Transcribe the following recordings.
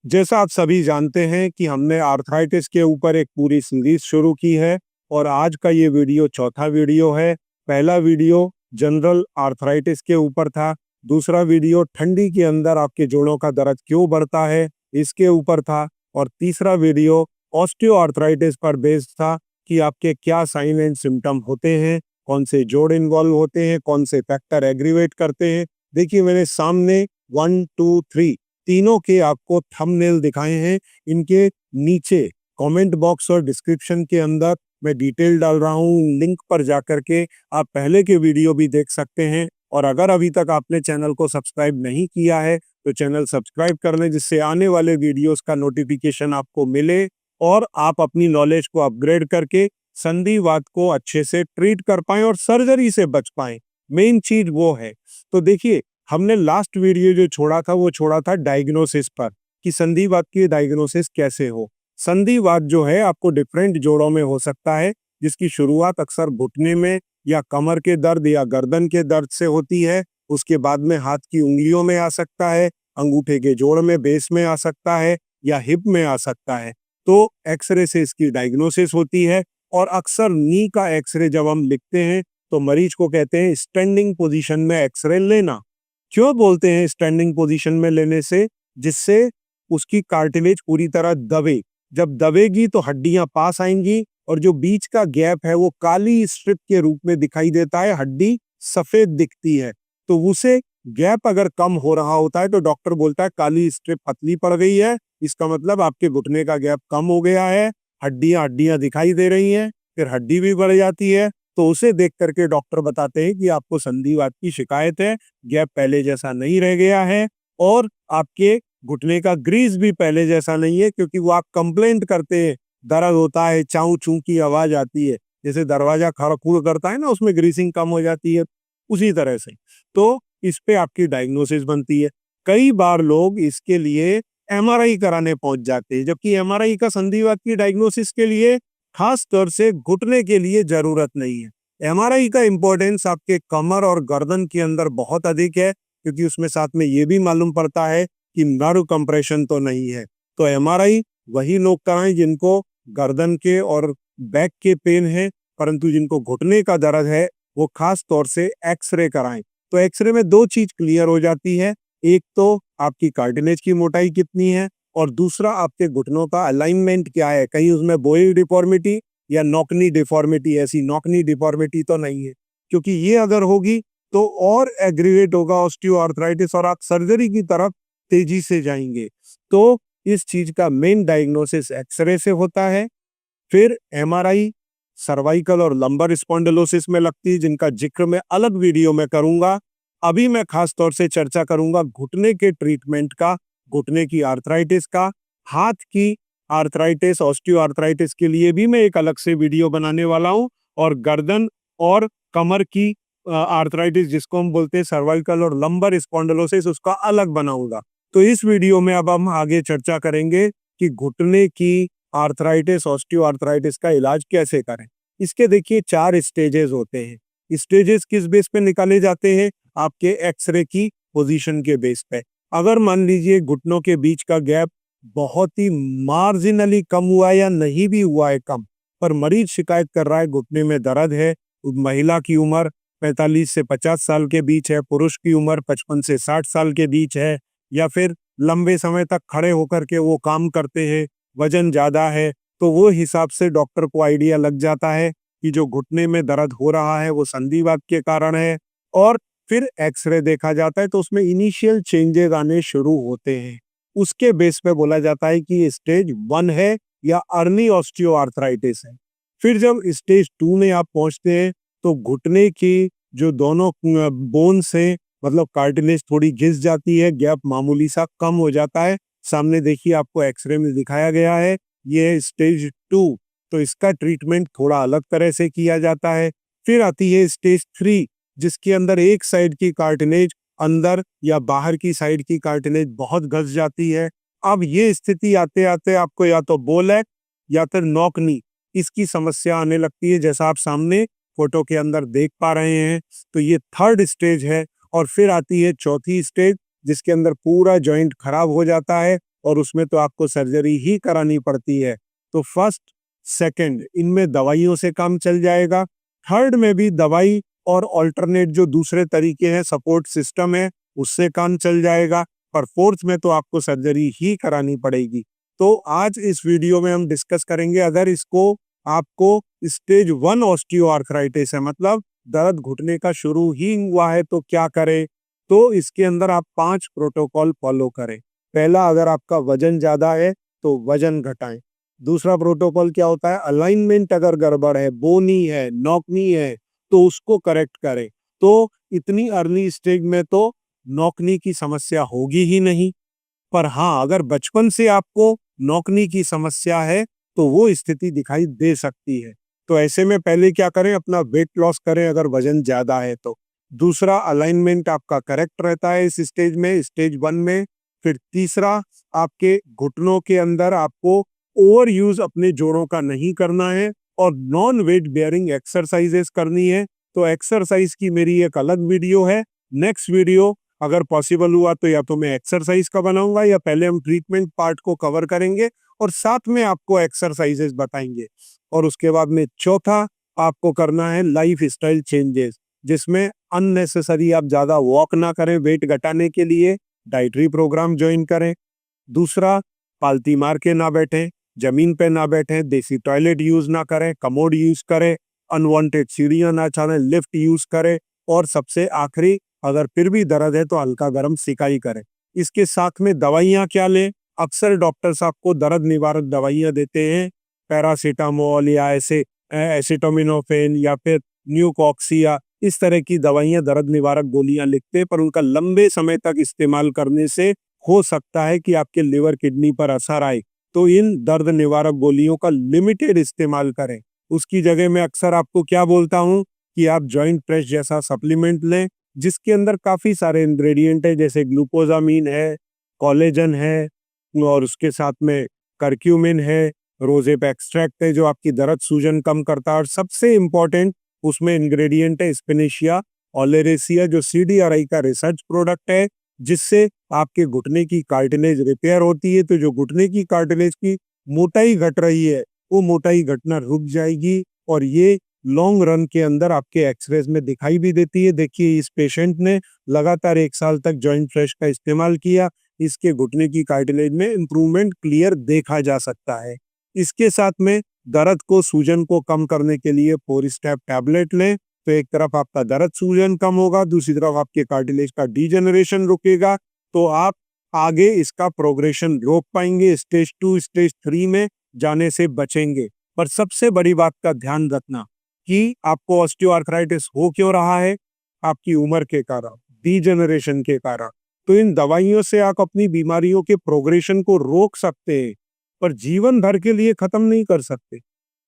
जैसा आप सभी जानते हैं कि हमने आर्थराइटिस के ऊपर एक पूरी सीरीज शुरू की है और आज का ये वीडियो चौथा वीडियो है। पहला वीडियो जनरल आर्थराइटिस के ऊपर था, दूसरा वीडियो ठंडी के अंदर आपके जोड़ों का दर्द क्यों बढ़ता है इसके ऊपर था और तीसरा वीडियो ऑस्टियोआर्थराइटिस पर बेस्ड था कि आपके क्या साइन एंड सिम्टम होते हैं, कौन से जोड़ इन्वॉल्व होते हैं, कौन से फैक्टर एग्रीवेट करते हैं। देखिए मेरे सामने 1, 2, 3 तीनों के आपको थंबनेल दिखाए हैं। इनके नीचे कमेंट बॉक्स और डिस्क्रिप्शन के अंदर मैं डिटेल डाल रहा हूँ, लिंक पर जाकर के आप पहले के वीडियो भी देख सकते हैं। और अगर अभी तक आपने चैनल को सब्सक्राइब नहीं किया है तो चैनल सब्सक्राइब कर लें, जिससे आने वाले वीडियोस का नोटिफिकेशन आपको मिले और आप अपनी नॉलेज को अपग्रेड करके संधिवात को अच्छे से ट्रीट कर पाएं और सर्जरी से बच पाएं। मेन चीज वो है। तो देखिए, हमने लास्ट वीडियो जो छोड़ा था डायग्नोसिस पर कि संधिवात की डायग्नोसिस कैसे हो। संधिवात जो है आपको डिफरेंट जोड़ों में हो सकता है, जिसकी शुरुआत अक्सर घुटने में या कमर के दर्द या गर्दन के दर्द से होती है। उसके बाद में हाथ की उंगलियों में आ सकता है, अंगूठे के जोड़ में बेस में आ सकता है या हिप में आ सकता है। तो एक्सरे से इसकी डायग्नोसिस होती है और अक्सर नी का एक्सरे जब हम लिखते हैं तो मरीज को कहते हैं स्टैंडिंग पोजीशन में एक्सरे लेना। क्यों बोलते हैं स्टैंडिंग पोजीशन में लेने से? जिससे उसकी कार्टिलेज पूरी तरह दबे। जब दबेगी तो हड्डियां पास आएंगी और जो बीच का गैप है वो काली स्ट्रिप के रूप में दिखाई देता है, हड्डी सफेद दिखती है। तो उसे गैप अगर कम हो रहा होता है तो डॉक्टर बोलता है काली स्ट्रिप पतली पड़ गई है, इसका मतलब आपके घुटने का गैप कम हो गया है, हड्डियां हड्डियां दिखाई दे रही हैं, फिर हड्डी भी बढ़ जाती है। तो उसे देख करके डॉक्टर बताते हैं कि आपको संधिवात की शिकायत है, गैप पहले जैसा नहीं रह गया है और आपके घुटने का ग्रीस भी पहले जैसा नहीं है, क्योंकि वो आप कंप्लेंट करते हैं, दर्द होता है, चाऊ चू की आवाज आती है, जैसे दरवाजा खड़खुड़ करता है ना, उसमें ग्रीसिंग कम हो जाती है, उसी तरह से। तो इस पे आपकी डायग्नोसिस बनती है। कई बार लोग इसके लिए एमआरआई कराने पहुंच जाते हैं, जबकि एमआरआई का संधिवात की डायग्नोसिस के लिए खास तौर से घुटने के लिए जरूरत नहीं है। एमआरआई का इंपॉर्टेंस आपके कमर और गर्दन के अंदर बहुत अधिक है, क्योंकि उसमें साथ में ये भी मालूम पड़ता है कि नर्व कंप्रेशन तो नहीं है। तो एमआरआई वही लोग कराएं जिनको गर्दन के और बैक के पेन है, परंतु जिनको घुटने का दर्द है वो खास तौर से एक्सरे कराएं। तो एक्सरे में दो चीज क्लियर हो जाती है, एक तो आपकी कार्टिलेज की मोटाई कितनी है और दूसरा आपके घुटनों का अलाइनमेंट क्या है, कहीं उसमें बोई डिफॉर्मिटी या नॉकनी डिफॉर्मिटी, ऐसी नॉकनी डिफॉर्मिटी तो नहीं है। क्योंकि ये अगर होगी तो और एग्रीवेट होगा ऑस्टियोआर्थराइटिस और आप सर्जरी की तरफ तेजी से जाएंगे। तो इस चीज का मेन डायग्नोसिस एक्सरे से होता है। फिर एमआरआई सर्वाइकल और लंबर स्पॉन्डिलोसिस में लगती है, जिनका जिक्र मैं अलग वीडियो में करूंगा। अभी मैं खास तौर से चर्चा करूंगा घुटने के ट्रीटमेंट का, घुटने की आर्थराइटिस का। हाथ की आर्थराइटिस, ऑस्टियोआर्थराइटिस के लिए भी मैं एक अलग से वीडियो बनाने वाला हूं और गर्दन और कमर की आर्थराइटिस, जिसको हम बोलते हैं सर्वाइकल और लंबर स्पॉन्डिलोसिस, उसका अलग बनाऊंगा। तो इस वीडियो में अब हम आगे चर्चा करेंगे कि घुटने की आर्थराइटिस, ऑस्टियोआर्थराइटिस का इलाज कैसे करें। इसके देखिए 4 स्टेजेस होते हैं। स्टेजेस किस बेस पे निकाले जाते हैं? आपके एक्सरे की पोजीशन के बेस पे। अगर मान लीजिए घुटनों के बीच का गैप बहुत ही मार्जिनली कम हुआ या नहीं भी हुआ है कम, पर मरीज शिकायत कर रहा है घुटने में दर्द है, महिला की उम्र 45 से 50 साल के बीच है, पुरुष की उम्र 55 से 60 साल के बीच है, या फिर लंबे समय तक खड़े होकर के वो काम करते हैं, वजन ज्यादा है, तो वो हिसाब से डॉक्टर को आइडिया लग जाता है कि जो घुटने में दर्द हो रहा है वो संधिवात के कारण है। और फिर एक्सरे देखा जाता है तो उसमें इनिशियल चेंजेस आने शुरू होते हैं। उसके बेस पे बोला जाता है कि स्टेज 1 है या अर्ली ऑस्टियोआर्थराइटिस है। फिर जब स्टेज 2 में आप पहुंचते हैं तो घुटने की जो दोनों बोन्स हैं, मतलब कार्टिलेज थोड़ी घिस जाती है, गैप मामूली सा कम हो जाता है। सामने देखिए आपको एक्सरे में दिखाया गया है, ये है स्टेज 2। तो इसका ट्रीटमेंट थोड़ा अलग तरह से किया जाता है। फिर आती है स्टेज 3, जिसके अंदर एक साइड की कार्टिलेज अंदर या बाहर की साइड की कार्टिलेज बहुत घस जाती है। अब ये स्थिति आते आते आपको या तो बोलैक या फिर नॉकनी, इसकी समस्या आने लगती है, जैसा आप सामने फोटो के अंदर देख पा रहे हैं। तो ये 3rd स्टेज है। और फिर आती है 4थी स्टेज, जिसके अंदर पूरा जॉइंट खराब हो जाता है और उसमें तो आपको सर्जरी ही करानी पड़ती है। तो फर्स्ट सेकंड इनमें दवाइयों से काम चल जाएगा, थर्ड में भी दवाई और ऑल्टरनेट जो दूसरे तरीके हैं, सपोर्ट सिस्टम है, उससे काम चल जाएगा, पर फोर्थ में तो आपको सर्जरी ही करानी पड़ेगी। तो आज इस वीडियो में हम डिस्कस करेंगे, अगर इसको आपको स्टेज 1 ऑस्टियोआर्थराइटिस है, मतलब दर्द घुटने का शुरू ही हुआ है, तो क्या करें। तो इसके अंदर आप 5 प्रोटोकॉल फॉलो करें। पहला, अगर आपका वजन ज्यादा है तो वजन घटाएं। दूसरा प्रोटोकॉल क्या होता है, अलाइनमेंट अगर गड़बड़ है, बोनी है, नॉकनी है, तो उसको करेक्ट करें। तो इतनी अर्ली स्टेज में तो नॉकनी की समस्या होगी ही नहीं, पर हाँ, अगर बचपन से आपको नौकनी की समस्या है तो वो स्थिति दिखाई दे सकती है। तो ऐसे में पहले क्या करें, अपना वेट लॉस करें अगर वजन ज्यादा है तो। दूसरा, अलाइनमेंट आपका करेक्ट रहता है इस स्टेज में, स्टेज 1 में। फिर तीसरा, आपके घुटनों के अंदर आपको ओवर यूज अपने जोड़ों का नहीं करना है और नॉन वेट बेयरिंग एक्सरसाइजेस करनी है। तो एक्सरसाइज की मेरी एक अलग वीडियो है। नेक्स्ट वीडियो अगर पॉसिबल हुआ तो या तो मैं एक्सरसाइज का बनाऊंगा, या पहले हम ट्रीटमेंट पार्ट को कवर करेंगे और साथ में आपको एक्सरसाइजेस बताएंगे। और उसके बाद में चौथा, आपको करना है लाइफ स्टाइल चेंजेस, जिसमें अननेसेसरी आप ज्यादा वॉक ना करें वेट घटाने के लिए, डाइटरी प्रोग्राम ज्वाइन करें। दूसरा, पालती मार के ना बैठें, जमीन पे ना बैठें, देसी टॉयलेट यूज ना करें, कमोड यूज करें, अनवांटेड सीढ़ियां ना चढ़ें, लिफ्ट यूज करें। और सबसे आखिरी, अगर फिर भी दर्द है तो हल्का गर्म सिकाई करें। इसके साथ में दवाइयां क्या लें, अक्सर डॉक्टर्स आपको दर्द निवारक दवाइयां देते हैं, पैरासीटामोल या ऐसे एसिटामिनोफेन या फिर न्यूकॉक्सिया, इस तरह की दवाइयां दर्द निवारक गोलियां लिखते हैं, पर उनका लंबे समय तक इस्तेमाल करने से हो सकता है कि आपके लिवर किडनी पर असर आए। तो इन दर्द निवारक गोलियों का लिमिटेड इस्तेमाल करें। उसकी जगह मैं अक्सर आपको क्या बोलता हूँ कि आप जॉइंट प्रेस जैसा सप्लीमेंट लें, जिसके अंदर काफी सारे इंग्रेडिएंट है, जैसे ग्लूकोजामीन है, कोलेजन है, और उसके साथ में करक्यूमिन है, रोजेप एक्सट्रैक्ट है जो आपकी दर्द सूजन कम करता है, और सबसे इंपॉर्टेंट उसमें इंग्रेडिएंट है स्पिनेशिया ओलेरेसिया, जो सीडीआरआई का रिसर्च प्रोडक्ट है, जिससे आपके घुटने की कार्टिलेज रिपेयर होती है। तो जो घुटने की कार्टिलेज की मोटाई घट रही है, वो मोटाई घटना रुक जाएगी, और ये लॉन्ग रन के अंदर आपके एक्सरेज में दिखाई भी देती है। देखिए, इस पेशेंट ने लगातार 1 साल तक जॉइंट फ्रेश का इस्तेमाल किया, इसके घुटने की कार्टिलेज में इंप्रूवमेंट क्लियर देखा जा सकता है। इसके साथ में दर्द को, सूजन को कम करने के लिए 4 स्टेप टैबलेट लें, तो एक तरफ आपका दर्द सूजन कम होगा, दूसरी तरफ आपके कार्टिलेज का डीजेनरेशन रुकेगा, तो आप आगे इसका प्रोग्रेशन रोक पाएंगे, स्टेज 2 स्टेज 3 में जाने से बचेंगे। पर सबसे बड़ी बात का ध्यान रखना कि आपको ऑस्टियोआर्थराइटिस हो क्यों रहा है, आपकी उम्र के कारण, डीजेनरेशन के कारण। तो इन दवाइयों से आप अपनी बीमारियों के प्रोग्रेशन को रोक सकते हैं, पर जीवन भर के लिए खत्म नहीं कर सकते।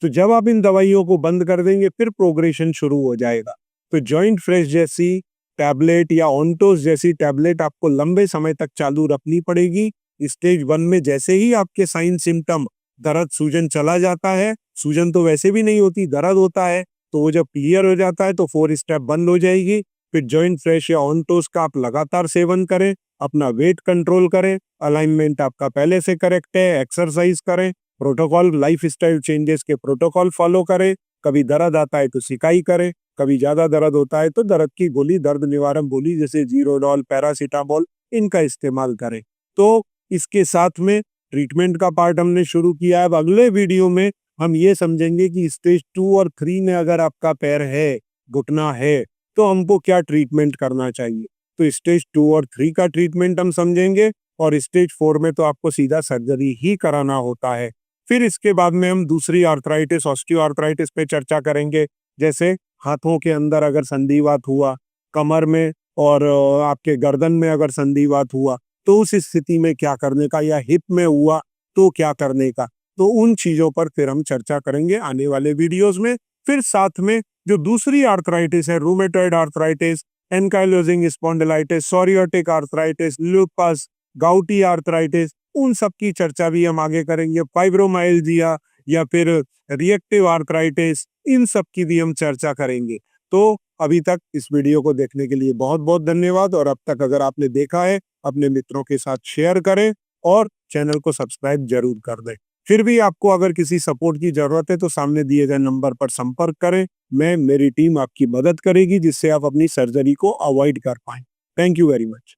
तो जब आप इन दवाइयों को बंद कर देंगे, फिर प्रोग्रेशन शुरू हो जाएगा। तो जॉइंट फ्रेश जैसी टैबलेट या ऑन्टोस जैसी टैबलेट आपको लंबे समय तक चालू रखनी पड़ेगी। स्टेज 1 में जैसे ही आपके साइन सिम्टम, दर्द सूजन चला जाता है, सूजन तो वैसे भी नहीं होती, दर्द होता है, तो वो जब क्लियर हो जाता है तो 4 स्टेप बंद हो जाएगी। फिर जॉइंट फ्रेश या ऑन्टोस का आप लगातार सेवन करें, अपना वेट कंट्रोल करें, अलाइनमेंट आपका पहले से करेक्ट है, एक्सरसाइज करें, प्रोटोकॉल लाइफ स्टाइल चेंजेस के प्रोटोकॉल फॉलो करें, कभी दर्द आता है तो सिकाई करें, कभी ज्यादा दर्द होता है तो दर्द की गोली, दर्द निवारक गोली जैसे जीरोडॉल, पैरासीटामोल, इनका इस्तेमाल करें। तो इसके साथ में ट्रीटमेंट का पार्ट हमने शुरू किया है। अब अगले वीडियो में हम ये समझेंगे कि स्टेज 2 और 3 में अगर आपका पैर है, घुटना है, तो हमको क्या ट्रीटमेंट करना चाहिए। तो स्टेज 2 और 3 का ट्रीटमेंट हम समझेंगे, और स्टेज 4 में तो आपको सीधा सर्जरी ही कराना होता है। फिर इसके बाद में हम दूसरी आर्थराइटिस, ऑस्टियोआर्थराइटिस पे चर्चा करेंगे, जैसे हाथों के अंदर अगर संधिवात हुआ, कमर में और आपके गर्दन में अगर संधिवात हुआ, तो उस स्थिति में क्या करने का, या हिप में हुआ तो क्या करने का। तो उन चीजों पर फिर हम चर्चा करेंगे आने वाले वीडियोस में। फिर साथ में जो दूसरी आर्थराइटिस है, rheumatoid arthritis, ankylosing spondylitis, psoriatic arthritis, lupus, gouty arthritis, उन सब की चर्चा भी हम आगे करेंगे। फाइब्रोमाइल्जिया या फिर रिएक्टिव आर्थराइटिस, इन सब की भी हम चर्चा करेंगे। तो अभी तक इस वीडियो को देखने के लिए बहुत बहुत धन्यवाद, और अब तक अगर आपने देखा है, अपने मित्रों के साथ शेयर करें और चैनल को सब्सक्राइब जरूर कर दें। फिर भी आपको अगर किसी सपोर्ट की जरूरत है तो सामने दिए गए नंबर पर संपर्क करें। मेरी टीम आपकी मदद करेगी जिससे आप अपनी सर्जरी को अवॉइड कर पाएं। Thank you very much.